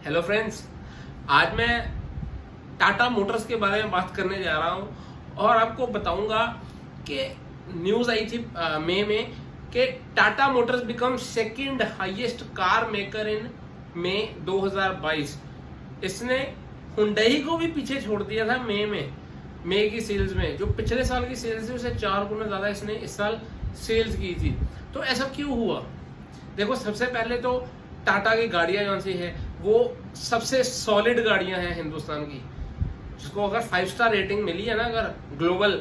Hello friends, आज मैं Tata Motors के बारे में बात करने जा रहा हूं और आपको बताऊंगा कि न्यूज़ आई थी मई में कि Tata motors become second highest car maker in May 2022। इसने हुंडई को भी पीछे छोड़ दिया था मई की सेल्स में। जो पिछले साल की सेल्स थी उससे 4 गुना ज़्यादा इसने इस साल सेल्स की थी। तो ऐसा क्यों हुआ? देखो, सबसे पहले तो टाटा की गाड़ियां जो सी है वो सबसे सॉलिड गाड़ियां हैं हिंदुस्तान की, जिसको अगर 5 स्टार रेटिंग मिली है ना अगर ग्लोबल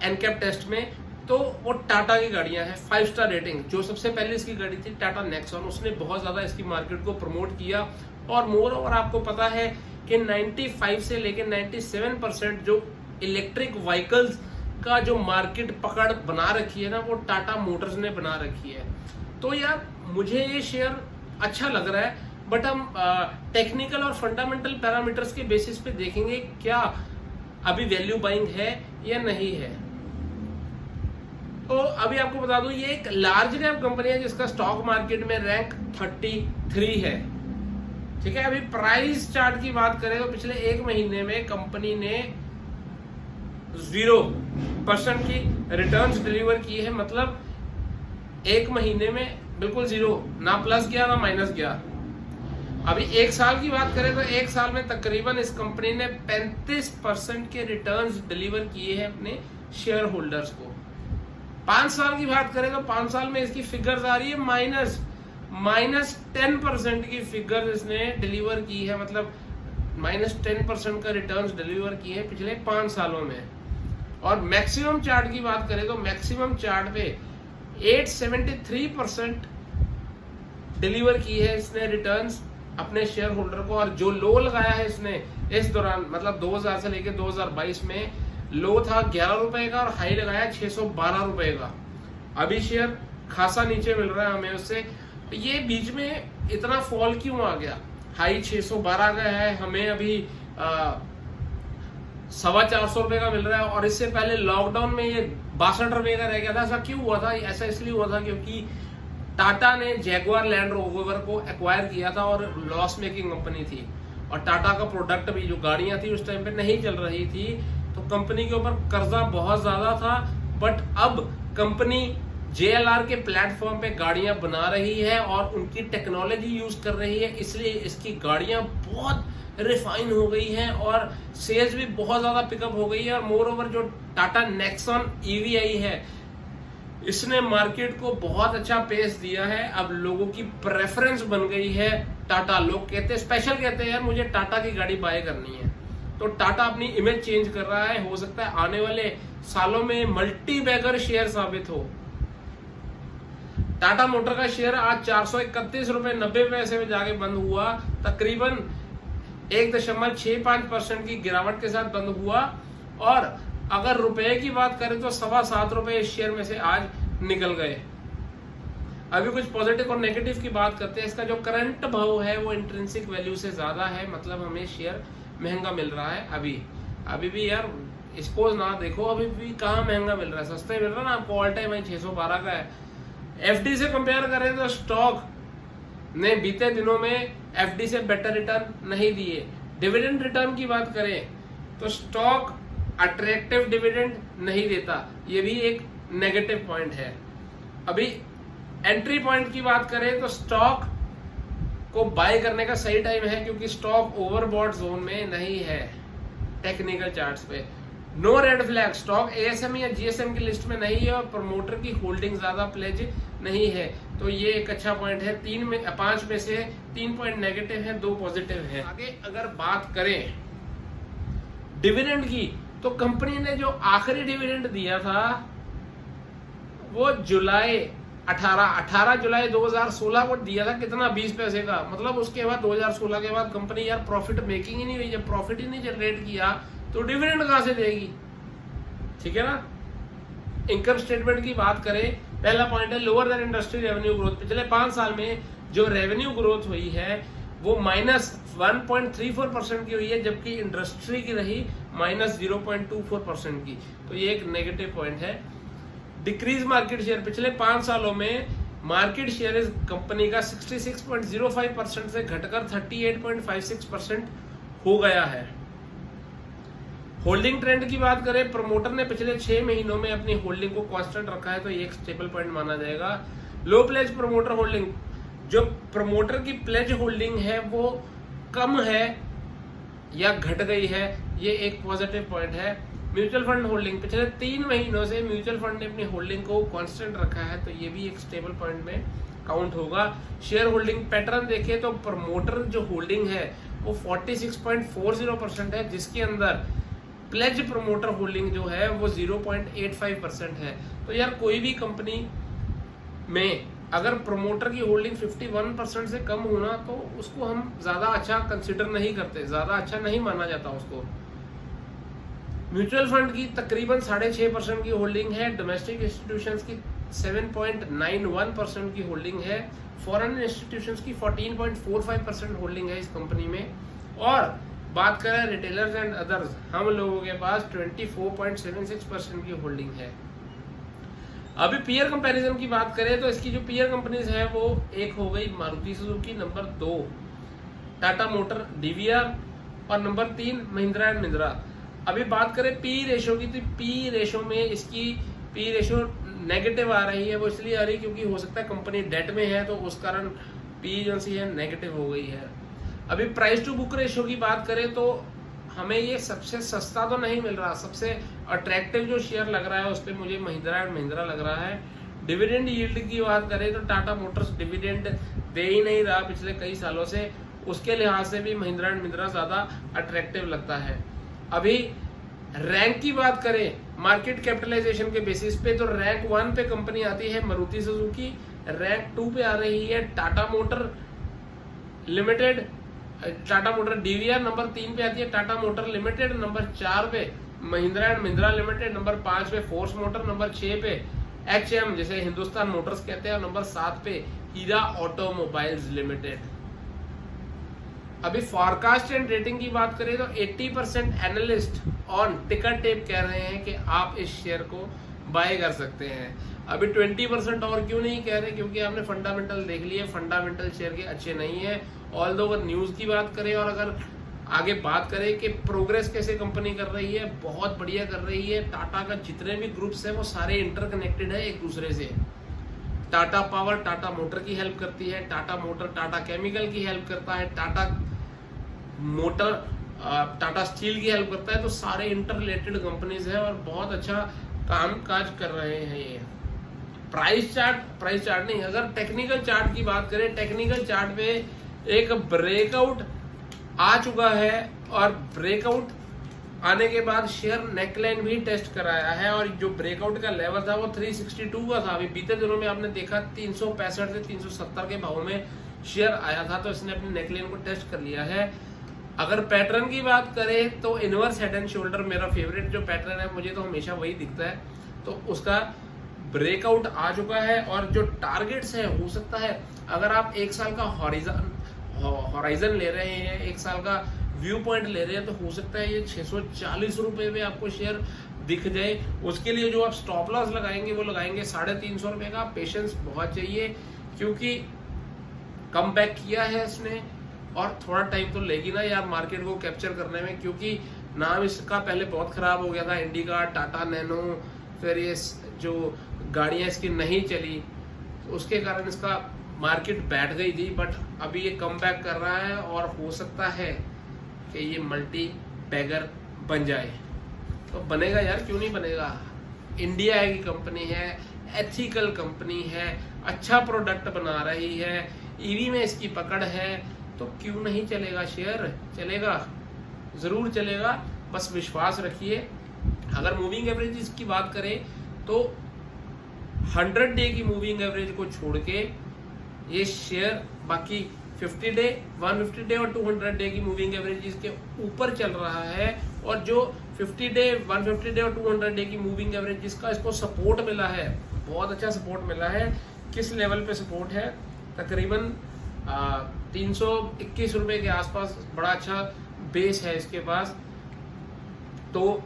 एनकैप टेस्ट में, तो वो टाटा की गाड़ियां हैं 5 स्टार रेटिंग। जो सबसे पहले इसकी गाड़ी थी टाटा नेक्सॉन, उसने बहुत ज्यादा इसकी मार्केट को प्रमोट किया। और मोर ओवर आपको पता है कि 95 से लेकर 97% जो इलेक्ट्रिक व्हीकल्स का जो मार्केट पकड़ बना रखी है ना, वो टाटा मोटर्स ने बना रखी है। तो यार मुझे ये शेयर अच्छा लग रहा है, बट हम टेक्निकल और फंडामेंटल पैरामीटर्स के बेसिस पे देखेंगे क्या अभी वैल्यू बाइंग है या नहीं है। तो अभी आपको बता दूं, ये एक लार्ज कैप कंपनी है जिसका स्टॉक मार्केट में रैंक 33 है। ठीक है, अभी प्राइस चार्ट की बात करें तो पिछले एक महीने में कंपनी ने 0% की रिटर्न्स डिलीवर की है। मतलब एक महीने में बिल्कुल जीरो, ना प्लस गया ना माइनस गया। अभी एक साल की बात करें तो एक साल में तकरीबन इस कंपनी ने 35% के रिटर्न्स डिलीवर किए हैं अपने शेयर होल्डर्स को। 5 साल की बात करें तो 5 साल में इसकी फिगर्स आ रही है माइनस 10% की फिगर्स इसने डिलीवर की है। मतलब -10% का रिटर्न्स डिलीवर किए हैं पिछले 5 सालों में। और मैक्सिमम चार्ट की बात करें तो मैक्सिमम चार्ट पे 873% डिलीवर की है इसने रिटर्न्स अपने शेयर होल्डर को। और जो लो लगाया है इसने इस दौरान, मतलब 2000 से लेकर 2022 में, लो था 11 रुपए का और हाई लगाया 612 रुपए का। अभी शेयर खासा नीचे मिल रहा है हमें उससे। ये बीच में इतना फॉल क्यों आ गया? हाई 612 का है, हमें अभी 425 रुपए का मिल रहा है। और इससे पहले लॉकडाउन में ये 62 रुपए का रह गया था। ऐसा क्यों हुआ था? ऐसा इसलिए हुआ था क्योंकि टाटा ने जैगुआर लैंड रोवर को एक्वायर किया था और लॉस मेकिंग कंपनी थी। और टाटा का प्रोडक्ट भी, जो गाड़ियां थी उस टाइम पे नहीं चल रही थी, तो कंपनी के ऊपर कर्जा बहुत ज्यादा था। बट अब कंपनी JLR के प्लेटफॉर्म पे गाड़ियां बना रही है और उनकी टेक्नोलॉजी यूज कर रही है, इसलिए इसकी गाड़ियां बहुत रिफाइन हो गई हैं और सेल्स भी बहुत ज्यादा पिकअप हो गई है। और मोर ओवर जो टाटा नेक्सॉन EV आई है, इसने मार्केट को बहुत अच्छा पेस दिया है। अब लोगों की प्रेफरेंस बन गई है टाटा। लोग कहते हैं, स्पेशल कहते हैं, यार मुझे टाटा की गाड़ी बाय करनी है। तो टाटा अपनी इमेज चेंज कर रहा है। हो सकता है आने वाले सालों में मल्टी बैगर शेयर साबित हो। टाटा मोटर का शेयर आज 431 रुपए 90 पैसे में जाके बंद हुआ। तकरीबन 1.65% की गिरावट के साथ बंद हुआ। और अगर रुपए की बात करें तो 7.25 रुपए इस शेयर में से आज निकल गए। अभी कुछ पॉजिटिव और नेगेटिव की बात करते हैं। इसका जो करंट भाव है वो इंट्रिंसिक वैल्यू से ज्यादा है, मतलब हमें शेयर महंगा मिल रहा है। अभी भी यार इसको ना देखो, अभी भी कहाँ महंगा मिल रहा है, सस्ते मिल रहा है ना आपको। ऑल टाइम 612 का है। FD से कंपेयर करें तो स्टॉक ने बीते दिनों में FD से बेटर रिटर्न नहीं दिए। डिविडेंड रिटर्न की बात करें तो स्टॉक अट्रैक्टिव डिविडेंड नहीं देता, ये भी एक नेगेटिव पॉइंट है। अभी एंट्री पॉइंट की बात करें तो स्टॉक को बाय करने का सही टाइम है क्योंकि स्टॉक ओवरबॉट जोन में नहीं है टेक्निकल चार्ट्स पे। No red flag, stock ASM या GSM की लिस्ट में नहीं है और प्रमोटर की होल्डिंग ज्यादा प्लेज नहीं है। तो ये एक अच्छा पॉइंट है। 5 में से 3 पॉइंट नेगेटिव है, 2 पॉजिटिव है। आगे अगर बात करें डिविडेंड की, तो कंपनी ने जो आखिरी डिविडेंड दिया था वो जुलाई 18 जुलाई 2016 को दिया था। कितना? 20 पैसे का। मतलब उसके बाद 2016 के बाद कंपनी यार प्रॉफिट मेकिंग ही नहीं हुई। जब प्रॉफिट ही नहीं जनरेट किया तो डिविडेंड कहां से देगी? ठीक है ना। इनकम स्टेटमेंट की बात करें, पहला पॉइंट है lower than industry revenue growth. पिछले 5 साल में जो रेवेन्यू ग्रोथ हुई है वो -1.34% की हुई है, जबकि इंडस्ट्री की रही -0.24% की। तो ये एक नेगेटिव पॉइंट है। डिक्रीज मार्केट शेयर, पिछले 5 सालों में मार्केट शेयर इस कंपनी का 66.05% से घटकर 38.56% हो गया है। होल्डिंग ट्रेंड की बात करें, प्रमोटर ने पिछले 6 महीनों में अपनी होल्डिंग को कांस्टेंट रखा है, तो ये एक स्टेबल पॉइंट माना जाएगा। लो प्लेज प्रमोटर होल्डिंग, जो प्रमोटर की प्लेज होल्डिंग है वो कम है या घट गई है, ये एक पॉजिटिव पॉइंट है। म्यूचुअल फंड होल्डिंग, पिछले 3 महीनों से म्यूचुअल फंड ने अपनी होल्डिंग को कांस्टेंट रखा है, तो ये भी एक स्टेबल पॉइंट में काउंट होगा। शेयर होल्डिंग पैटर्न देखें तो प्रमोटर जो होल्डिंग है वो 46.40% है, जिसके अंदर प्लेज प्रमोटर होल्डिंग जो है वो 0.85% है। तो यार कोई भी कंपनी में अगर प्रमोटर की होल्डिंग 51% से कम होना तो उसको हम ज्यादा अच्छा कंसिडर नहीं करते, ज्यादा अच्छा नहीं माना जाता उसको। म्यूचुअल फंड की तकरीबन 6.5% की होल्डिंग है, डोमेस्टिक इंस्टीट्यूशंस की 7.91% की होल्डिंग है, फॉरेन इंस्टीट्यूशंस की 14.45% होल्डिंग है इस कंपनी में। और बात करें रिटेलर्स एंड अदर्स, हम लोगों के पास 24.76% की होल्डिंग है। अभी पीयर कंपैरिजन की बात करें तो इसकी जो पीयर कंपनीज है वो एक हो गई Maruti Suzuki, number 2 Tata motor DVR और नंबर 3 महिंद्रा एंड महिंद्रा। अभी बात करें पी रेशो की, तो पी रेशो में इसकी पी रेशो नेगेटिव आ रही है। वो इसलिए आ रही है क्योंकि हो सकता है कंपनी डेट में है, तो उस कारण पी जो सी है नेगेटिव हो गई है। अभी प्राइस टू बुक रेशो की बात करें तो हमें ये सबसे सस्ता तो नहीं मिल रहा, सबसे अट्रैक्टिव जो शेयर लग रहा है उस पर मुझे महिंद्रा एंड महिंद्रा लग रहा है। डिविडेंड यील्ड की बात करें तो टाटा मोटर्स डिविडेंड दे ही नहीं रहा पिछले कई सालों से, उसके लिहाज से भी महिंद्रा एंड महिंद्रा ज्यादा अट्रैक्टिव लगता है। अभी रैंक की बात करें मार्केट कैपिटलाइजेशन के बेसिस पे, तो रैंक 1 पे कंपनी आती है मारुति सुजुकी, रैंक 2 पे आ रही है Tata motor limited, Tata motor DVR, number 3 पे आती है टाटा मोटर लिमिटेड, नंबर 4 पे Mahindra and Mahindra limited, number 5 पे फोर्स मोटर, नंबर 6 पे HM जिसे हिंदुस्तान मोटर्स कहते हैं, और नंबर 7 पे हीरा ऑटोमोबाइल्स लिमिटेड। अभी फॉरकास्ट एंड रेटिंग की बात करें तो 80% एनालिस्ट ऑन टिकर टेप कह रहे हैं कि आप इस शेयर को बाय कर सकते हैं। अभी 20% और क्यों नहीं कह रहे, क्योंकि आपने फंडामेंटल देख लिए, फंडामेंटल शेयर के अच्छे नहीं है। ऑल्दो अगर न्यूज की बात करें और अगर आगे बात करें कि प्रोग्रेस कैसे कंपनी कर रही है, बहुत बढ़िया कर रही है। टाटा का जितने भी ग्रुप्स है वो सारे इंटरकनेक्टेड है एक दूसरे से। टाटा पावर टाटा मोटर की हेल्प करती है, टाटा मोटर टाटा केमिकल की हेल्प करता है, टाटा मोटर टाटा स्टील की हेल्प करता है, तो सारे इंटर रिलेटेड कंपनीज है और बहुत अच्छा काम काज कर रहे हैं ये। प्राइस चार्ट नहीं, अगर टेक्निकल चार्ट की बात करें, टेक्निकल चार्ट पे एक ब्रेकआउट आ चुका है और ब्रेकआउट आने के बाद शेयर नेकलाइन भी टेस्ट कराया है, और जो ब्रेकआउट का लेवल था वो 362 का था। अभी बीते दिनों में आपने देखा 365 से 370 के भाव में शेयर आया था, तो इसने अपनी नेकलाइन को टेस्ट कर लिया है। अगर पैटर्न की बात करें तो इनवर्स हेड एंड शोल्डर मेरा फेवरेट जो पैटर्न है, मुझे तो हमेशा वही दिखता है, तो उसका ब्रेकआउट आ चुका है। और जो टारगेट्स है, हो सकता है अगर आप 1 साल का हॉराइजन ले रहे हैं, 1 साल का व्यू पॉइंट ले रहे हैं, तो हो सकता है ये 640 रुपए में आपको शेयर दिख जाए। उसके लिए जो आप स्टॉप लॉस लगाएंगे वो लगाएंगे 350 रुपए का। पेशेंस बहुत चाहिए क्योंकि कम बैक किया है इसने, और थोड़ा टाइम तो लेगी ना यार मार्केट को कैप्चर करने में, क्योंकि नाम इसका पहले बहुत खराब हो गया था, इंडिका, टाटा नैनो, फिर ये जो गाड़ियां इसकी नहीं चली, उसके कारण इसका मार्केट बैठ गई थी। बट अभी ये कम बैक कर रहा है और हो सकता है कि ये मल्टी बैगर बन जाए। तो बनेगा यार, क्यों नहीं बनेगा। इंडिया की कंपनी है, एथिकल कंपनी है, अच्छा प्रोडक्ट बना रही है, ईवी में इसकी पकड़ है, तो क्यों नहीं चलेगा शेयर, चलेगा, जरूर चलेगा, बस विश्वास रखिए। अगर मूविंग एवरेज की बात करें तो 100 डे की मूविंग एवरेज को छोड़ के ये शेयर बाकी 50 डे, 150 डे और 200 डे की मूविंग एवरेज के ऊपर चल रहा है। और जो 50 डे, 150 डे और 200 डे की मूविंग एवरेज जिसका इसको सपोर्ट मिला है, बहुत अच्छा सपोर्ट मिला है। किस लेवल पे सपोर्ट है, तकरीबन 321 रुपए के आसपास बड़ा अच्छा बेस है इसके पास। तो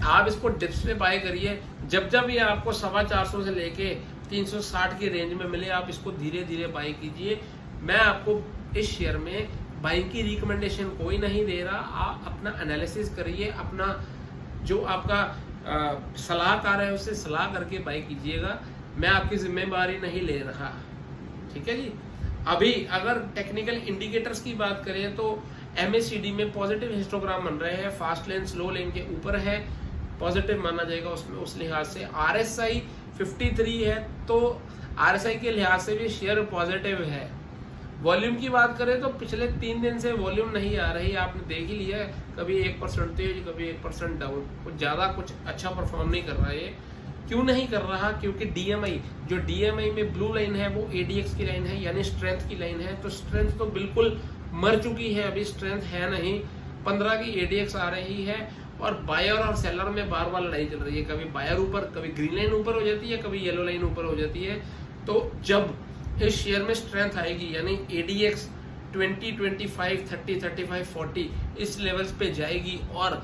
आप इसको डिप्स पे बाय करिए, जब जब ये आपको 425 से लेके 360 की रेंज में मिले, आप इसको धीरे धीरे बाई कीजिए। मैं आपको इस शेयर में बाइंग की रिकमेंडेशन कोई नहीं दे रहा, आप अपना एनालिसिस करिए, अपना जो आपका सलाहकार है उससे सलाह करके बाई कीजिएगा। मैं आपकी जिम्मेदारी नहीं ले रहा, ठीक है जी। अभी अगर टेक्निकल इंडिकेटर्स की बात करें तो MACD में पॉजिटिव हिस्टोग्राम बन रहे हैं, फास्ट लेन स्लो लेन के ऊपर है, पॉजिटिव माना जाएगा उसमें, उस लिहाज से। RSI 53 है, तो RSI के लिहाज से भी शेयर पॉजिटिव है। वॉल्यूम की बात करें तो पिछले 3 दिन से वॉल्यूम नहीं आ रही, आपने देख ही लिया है, कभी 1% तेज, कभी 1% डाउन, कुछ ज़्यादा कुछ अच्छा परफॉर्म नहीं कर रहा है ये। क्यों नहीं कर रहा? क्योंकि DMI, जो DMI में ब्लू लाइन है वो ADX की लाइन है, यानी स्ट्रेंथ की लाइन है, तो स्ट्रेंथ तो बिल्कुल मर चुकी है, अभी स्ट्रेंथ है नहीं। 15 की ADX आ रही है और बायर और सेलर में बार बार लड़ाई चल रही है, कभी बायर ऊपर, कभी ग्रीन लाइन ऊपर हो जाती है, कभी येलो लाइन ऊपर हो जाती है। तो जब इस शेयर में स्ट्रेंथ आएगी, यानी ADX 20, 25, 30, 35, 40 इस लेवल्स पे जाएगी और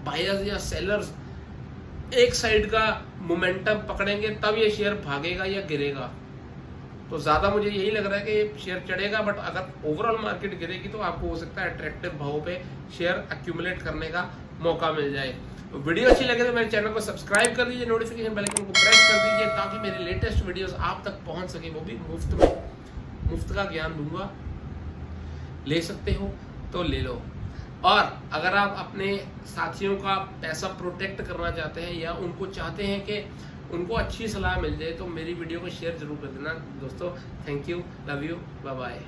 बायर्स या सेलर्स एक साइड का मोमेंटम पकड़ेंगे, तब ये शेयर भागेगा या गिरेगा। तो ज़्यादा मुझे यही लग रहा है कि ये शेयर चढ़ेगा, बट अगर ओवरऑल मार्केट गिरेगी तो आपको हो सकता है अट्रैक्टिव भाव पे शेयर एक्यूमुलेट करने का मौका मिल जाए। तो वीडियो अच्छी लगे तो मेरे चैनल को सब्सक्राइब कर दीजिए, नोटिफिकेशन बेल आइकन को प्रेस कर दीजिए, ताकि मेरे लेटेस्ट वीडियोस आप तक पहुंच सके, वो भी मुफ्त में। मुफ्त का ज्ञान दूंगा, ले सकते हो तो ले लो। और अगर आप अपने साथियों का पैसा प्रोटेक्ट करना चाहते हैं या उनको चाहते हैं कि उनको अच्छी सलाह मिल जाए, तो मेरी वीडियो को शेयर जरूर कर देना दोस्तों। Thank you, love you, bye bye.